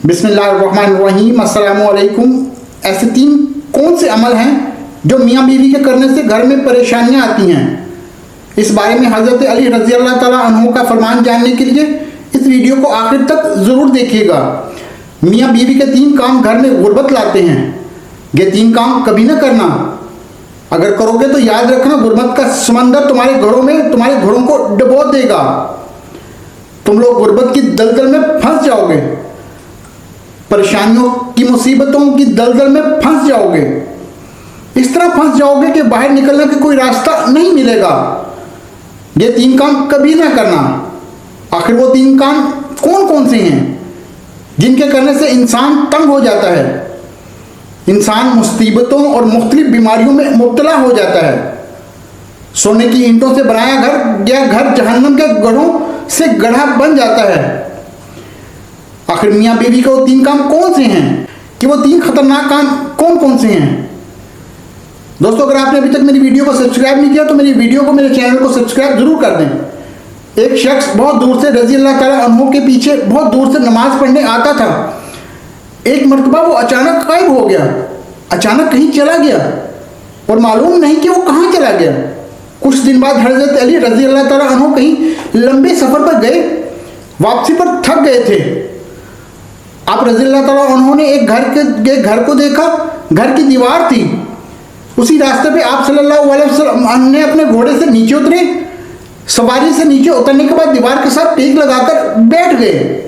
बिस्मिल्लाहिर्रहमानिर्रहीम, अस्सलामु अलैकुम। ऐसे 3 कौन से अमल हैं जो मियाँ बीवी के करने से घर में परेशानियाँ आती हैं? इस बारे में हज़रत अली रज़ी अल्लाह ताला अन्हु का फरमान जानने के लिए इस वीडियो को आखिर तक ज़रूर देखिएगा। मियाँ बीवी के 3 काम घर में गुर्बत लाते हैं। ये 3 काम कभी ना करना। अगर करोगे तो याद रखना, गुर्बत का समंदर तुम्हारे घरों को डुबो देगा। तुम लोग गुर्बत की दलदल में फंस जाओगे, परेशानियों की मुसीबतों की दलदल में फंस जाओगे। इस तरह फंस जाओगे कि बाहर निकलने का कोई रास्ता नहीं मिलेगा। ये 3 काम कभी ना करना। आखिर वो 3 काम कौन कौन से हैं जिनके करने से इंसान तंग हो जाता है, इंसान मुसीबतों और मुख्तलिफ बीमारियों में मुब्तला हो जाता है। सोने की ईंटों से बनाया घर या घर जहन्नम के गढ़ों से गढ़ा बन जाता है। आखिर मियाँ बीवी के वो 3 काम कौन से हैं कि वो 3 खतरनाक काम कौन कौन से हैं? दोस्तों, अगर आपने अभी तक मेरी वीडियो को सब्सक्राइब नहीं किया तो मेरे चैनल को सब्सक्राइब जरूर कर दें। एक शख्स बहुत दूर से रज़ी अल्लाह ताला अन्हु के पीछे बहुत दूर से नमाज पढ़ने आता था। एक मरतबा वो अचानक गायब हो गया, अचानक कहीं चला गया और मालूम नहीं कि वो कहाँ चला गया। कुछ दिन बाद हज़रत अली रज़ी अल्लाह ताला अन्हु कहीं लंबे सफ़र पर गए, वापसी पर थक गए थे। आप रज़ी अल्लाह ताला अन्हु ने एक घर को देखा। घर की दीवार थी। उसी रास्ते पे आप सल्लल्लाहु अलैहि वसल्लम ने अपने घोड़े से नीचे उतरे। सवारी से नीचे उतरने के बाद दीवार के साथ टेक लगाकर बैठ गए।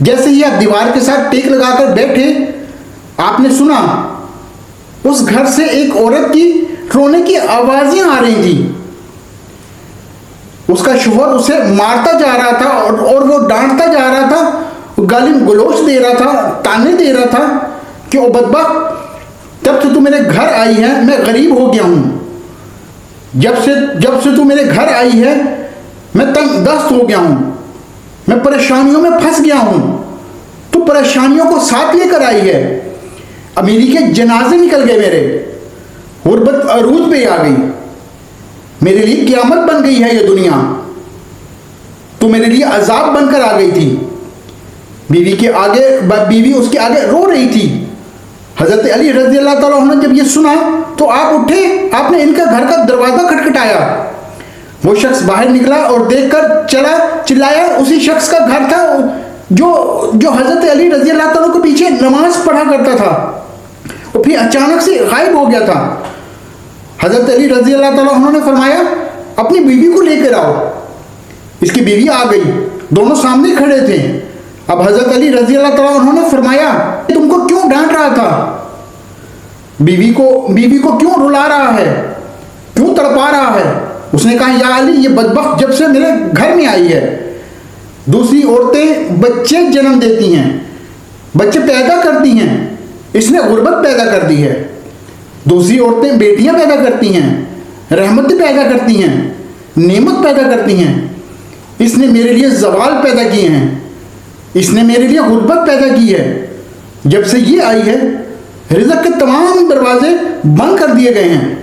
जैसे ही आप दीवार के साथ टेक लगाकर बैठे, आपने सुना उस घर से एक औरत की रोने की आवाजें आ रही थी। उसका शौहर उसे मारता जा रहा था और वो डांटता जा रहा था, गाली गलौज दे रहा था, ताने दे रहा था कि ओ बदबख्त, जब से तू मेरे घर आई है मैं गरीब हो गया हूं। जब से तू मेरे घर आई है मैं तंग दस्त हो गया हूं, मैं परेशानियों में फंस गया हूं। तू परेशानियों को साथ लेकर आई है। अमीरी के जनाजे निकल गए, मेरे गुर्बत अरूज पे आ गई, मेरे लिए क़यामत बन गई है ये दुनिया। तू मेरे लिए अजाब बनकर आ गई थी। बीवी उसके आगे रो रही थी। हज़रत अली रज़ी अल्लाह ताला अन्हु ने जब ये सुना तो आप उठे, आपने इनका घर का दरवाज़ा खटखटाया। वो शख्स बाहर निकला और देखकर चिल्लाया। उसी शख्स का घर था जो हज़रत अली रज़ी अल्लाह ताला के पीछे नमाज पढ़ा करता था और फिर अचानक से गायब हो गया था। हज़रत अली रज़ी अल्लाह ताला अन्हु ने फरमाया, अपनी बीवी को लेकर आओ। इसकी बीवी आ गई, दोनों सामने खड़े थे। अब हज़रत अली रज़ी अल्लाह ताला अन्हु ने फरमाया, तुमको क्यों डांट रहा था? बीवी को क्यों रुला रहा है, क्यों तड़पा रहा है? उसने कहा, या अली, ये बदबख्त जब से मेरे घर में आई है, दूसरी औरतें बच्चे जन्म देती हैं, बच्चे पैदा करती हैं, इसने गुर्बत पैदा कर दी है। दूसरी औरतें बेटियां पैदा करती हैं, रहमतें पैदा करती हैं, नेमत पैदा करती हैं। इसने मेरे लिए ज़वाल पैदा किए हैं, इसने मेरे लिए गुर्बत पैदा की है। जब से ये आई है रिज़्क़ के तमाम दरवाजे बंद कर दिए गए हैं।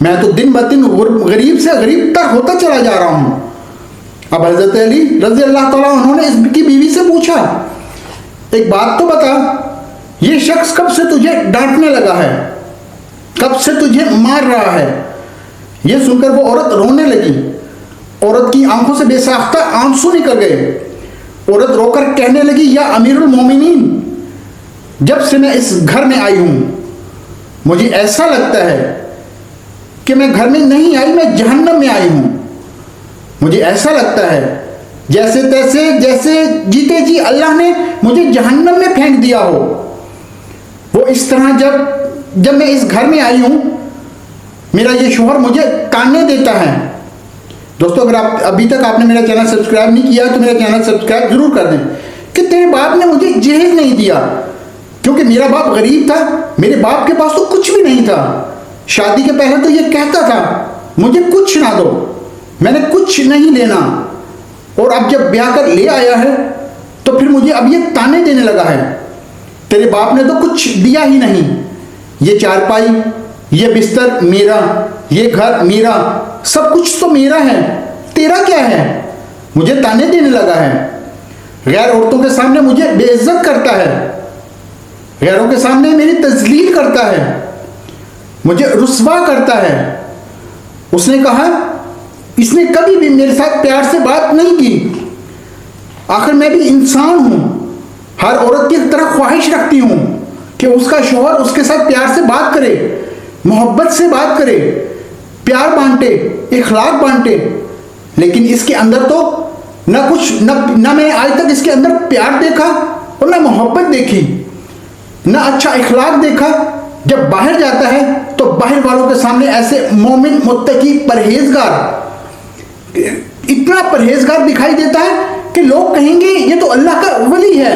मैं तो दिन ब दिन गरीब से गरीब तक होता चला जा रहा हूँ। अब हज़रत अली रज़ी अल्लाह ताला उन्होंने इसकी बीवी से पूछा, एक बात तो बता, ये शख्स कब से तुझे डांटने लगा है, कब से तुझे मार रहा है? ये सुनकर वो औरत रोने लगी। औरत की आंखों से बेसाख्ता आंसू निकल गए। औरत रोकर कहने लगी, या अमीरुल मोमिनीन, जब से मैं इस घर में आई हूं मुझे ऐसा लगता है कि मैं घर में नहीं आई, मैं जहन्नम में आई हूं। मुझे ऐसा लगता है जैसे जीते जी अल्लाह ने मुझे जहन्नम में फेंक दिया हो। वो इस तरह जब मैं इस घर में आई हूं, मेरा ये शौहर मुझे ताने देता है। दोस्तों, अगर आप अभी तक आपने मेरा चैनल सब्सक्राइब नहीं किया तो मेरा चैनल सब्सक्राइब जरूर कर दें। कि तेरे बाप ने मुझे जहेज नहीं दिया, क्योंकि मेरा बाप गरीब था, मेरे बाप के पास तो कुछ भी नहीं था। शादी के पहले तो ये कहता था, मुझे कुछ ना दो, मैंने कुछ नहीं लेना, और अब जब ब्याह कर ले आया है तो फिर मुझे अब ये ताने देने लगा है, तेरे बाप ने तो कुछ दिया ही नहीं। ये चारपाई, ये बिस्तर मेरा, ये घर मेरा, सब कुछ तो मेरा है, तेरा क्या है? मुझे ताने देने लगा है। غیر عورتوں کے سامنے مجھے بے عزت کرتا ہے، غیروں کے سامنے میری تذلیل کرتا ہے، مجھے رسوا کرتا ہے۔ اس نے کہا اس نے کبھی بھی میرے ساتھ پیار سے بات نہیں کی، آخر میں بھی انسان ہوں، ہر عورت کی طرح خواہش رکھتی ہوں کہ اس کا شوہر اس کے ساتھ پیار سے بات کرے، محبت سے بات کرے، پیار بانٹے، اخلاق بانٹے، لیکن اس کے اندر تو نہ میں آج تک اس کے اندر پیار دیکھا اور نہ محبت دیکھی، نہ اچھا اخلاق دیکھا۔ جب باہر جاتا ہے تو باہر والوں کے سامنے ایسے مومن، متقی، پرہیزگار، اتنا پرہیزگار دکھائی دیتا ہے کہ لوگ کہیں گے یہ تو اللہ کا ولی ہے،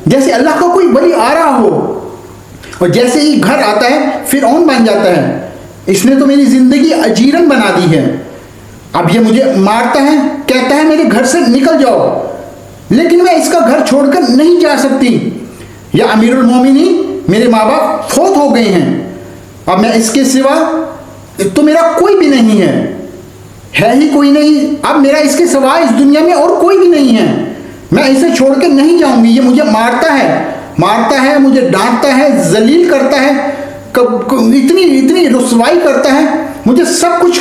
جیسے اللہ کا کوئی ولی آ رہا ہو، اور جیسے ہی گھر آتا ہے فرعون بن جاتا ہے۔ اس نے تو میری زندگی اجیرن بنا دی ہے، اب یہ مجھے مارتا ہے، کہتا ہے میرے گھر سے نکل جاؤ، لیکن میں اس کا گھر چھوڑ کر نہیں جا سکتی، یا امیر المومنین میرے ماں باپ فوت ہو گئے ہیں، اب میں اس کے سوا تو میرا کوئی بھی نہیں ہے ہی کوئی نہیں، اب میرا اس کے سوا اس دنیا میں اور کوئی بھی نہیں ہے، میں اسے چھوڑ کے نہیں جاؤں گی، یہ مجھے مارتا ہے، مجھے ڈانٹتا ہے، ذلیل کرتا ہے، اتنی رسوائی کرتا ہے، مجھے سب کچھ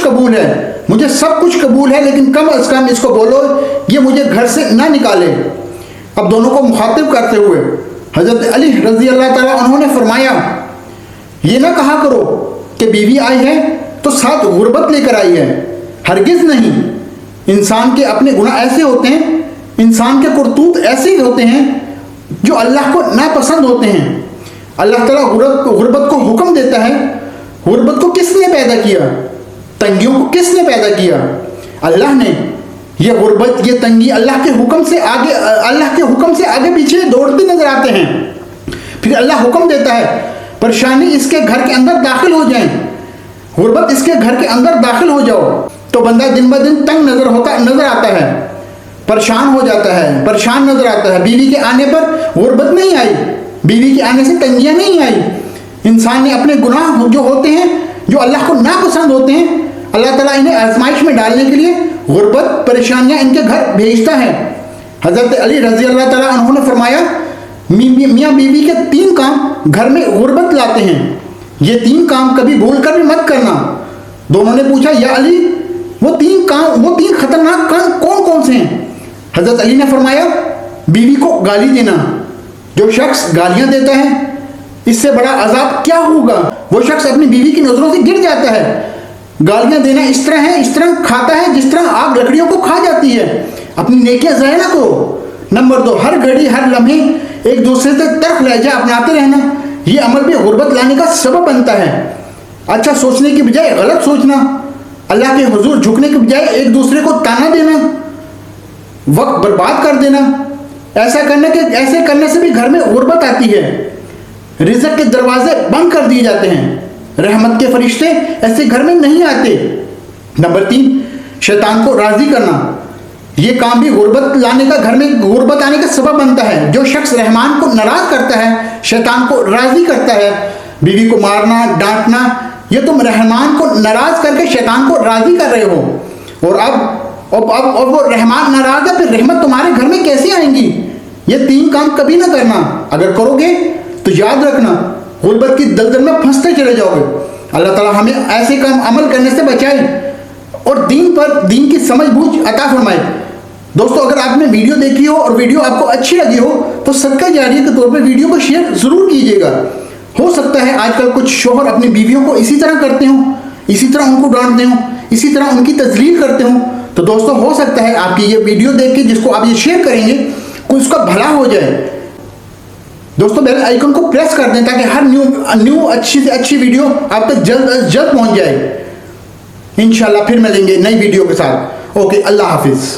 قبول ہے، لیکن کم از کم اس کو بولو یہ مجھے گھر سے نہ نکالے۔ اب دونوں کو مخاطب کرتے ہوئے حضرت علی رضی اللہ تعالیٰ عنہ نے فرمایا یہ نہ کہا کرو کہ بیوی آئی ہے تو ساتھ غربت لے کر آئی ہے، ہرگز نہیں۔ انسان کے اپنے گناہ ایسے ہوتے ہیں، انسان کے کرتوت ایسے ہی ہوتے ہیں جو اللہ کو ناپسند ہوتے ہیں۔ اللہ تعالیٰ غربت کو حکم دیتا ہے۔ غربت کو کس نے پیدا کیا؟ تنگیوں کو کس نے پیدا کیا؟ اللہ نے۔ یہ غربت، یہ تنگی اللہ کے حکم سے آگے پیچھے دوڑتے نظر آتے ہیں۔ پھر اللہ حکم دیتا ہے پریشانی اس کے گھر کے اندر داخل ہو جائیں، غربت اس کے گھر کے اندر داخل ہو جاؤ، تو بندہ دن بہ دن تنگ نظر آتا ہے، پریشان ہو جاتا ہے، پریشان نظر آتا ہے۔ بیوی کے آنے پر غربت نہیں آئی، بیوی کے آنے سے تنگیاں نہیں آئی۔ انسان نے اپنے گناہ جو ہوتے ہیں، جو اللہ کو ناپسند ہوتے ہیں، اللہ تعالیٰ انہیں آزمائش میں ڈالنے کے لیے غربت، پریشانیاں ان کے گھر بھیجتا ہے۔ حضرت علی رضی اللہ تعالیٰ عنہ نے فرمایا میاں بیوی کے 3 کام گھر میں غربت لاتے ہیں، یہ 3 کام کبھی بھول کر بھی مت کرنا۔ دونوں نے پوچھا یا علی وہ 3 خطرناک کام کون سے ہیں؟ حضرت علی نے فرمایا بیوی کو گالی دینا، جو شخص گالیاں دیتا ہے اس سے بڑا عذاب کیا ہوگا؟ وہ شخص اپنی بیوی کی نظروں سے گر جاتا ہے۔ گالیاں دینا اس طرح کھاتا ہے جس طرح آگ لکڑیوں کو کھا جاتی ہے، اپنی نیکیاں ضائع نہ کرو۔ نمبر 2، ہر گھڑی ہر لمحے ایک دوسرے سے تلخ لہجہ اپناتے رہنا، یہ عمل بھی غربت لانے کا سبب بنتا ہے۔ اچھا سوچنے کی بجائے غلط سوچنا، اللہ کے حضور جھکنے کی بجائے ایک دوسرے کو تانا دینا، وقت برباد کر دینا، ایسے کرنے سے بھی گھر میں غربت آتی ہے۔ رزق کے دروازے بند کر دیے جاتے ہیں، رحمت کے فرشتے ایسے گھر میں نہیں آتے۔ نمبر 3، شیطان کو راضی کرنا، یہ کام بھی گھر میں غربت آنے کا سبب بنتا ہے۔ جو شخص رحمان کو ناراض کرتا ہے شیطان کو راضی کرتا ہے۔ بیوی کو مارنا، ڈانٹنا، یہ تم رحمان کو ناراض کر کے شیطان کو راضی کر رہے ہو، اور اب وہ رحمان ناراض ہے، پھر رحمت تمہارے گھر میں کیسے آئیں گی؟ یہ 3 کام کبھی نہ کرنا، اگر کرو گے تو یاد رکھنا غربت کی دلدل میں پھنستے چلے جاؤ گے۔ اللہ تعالیٰ ہمیں ایسے کام عمل کرنے سے بچائے اور دین کی سمجھ بوجھ عطا فرمائے۔ دوستو اگر آپ نے ویڈیو دیکھی ہو اور ویڈیو آپ کو اچھی لگی ہو تو صدقہ جاریہ کے طور پر ویڈیو کو شیئر ضرور کیجیے گا۔ ہو سکتا ہے آج کل کچھ شوہر اپنی بیویوں کو اسی طرح کرتے ہوں، اسی طرح ان کو ڈانٹتے ہوں، اسی طرح ان کی تذلیل کرتے ہوں، تو دوستو ہو سکتا ہے آپ کی یہ ویڈیو دیکھ کے جس کو آپ یہ شیئر کریں گے کوئی اس کا بھلا ہو جائے۔ دوستو بیل آئیکن کو پریس کر دیں تاکہ ہر نیو اچھی سے اچھی ویڈیو آپ تک جلد از جلد پہنچ جائے۔ انشاءاللہ پھر ملیں گے نئی ویڈیو کے ساتھ۔ اوکے، اللہ حافظ۔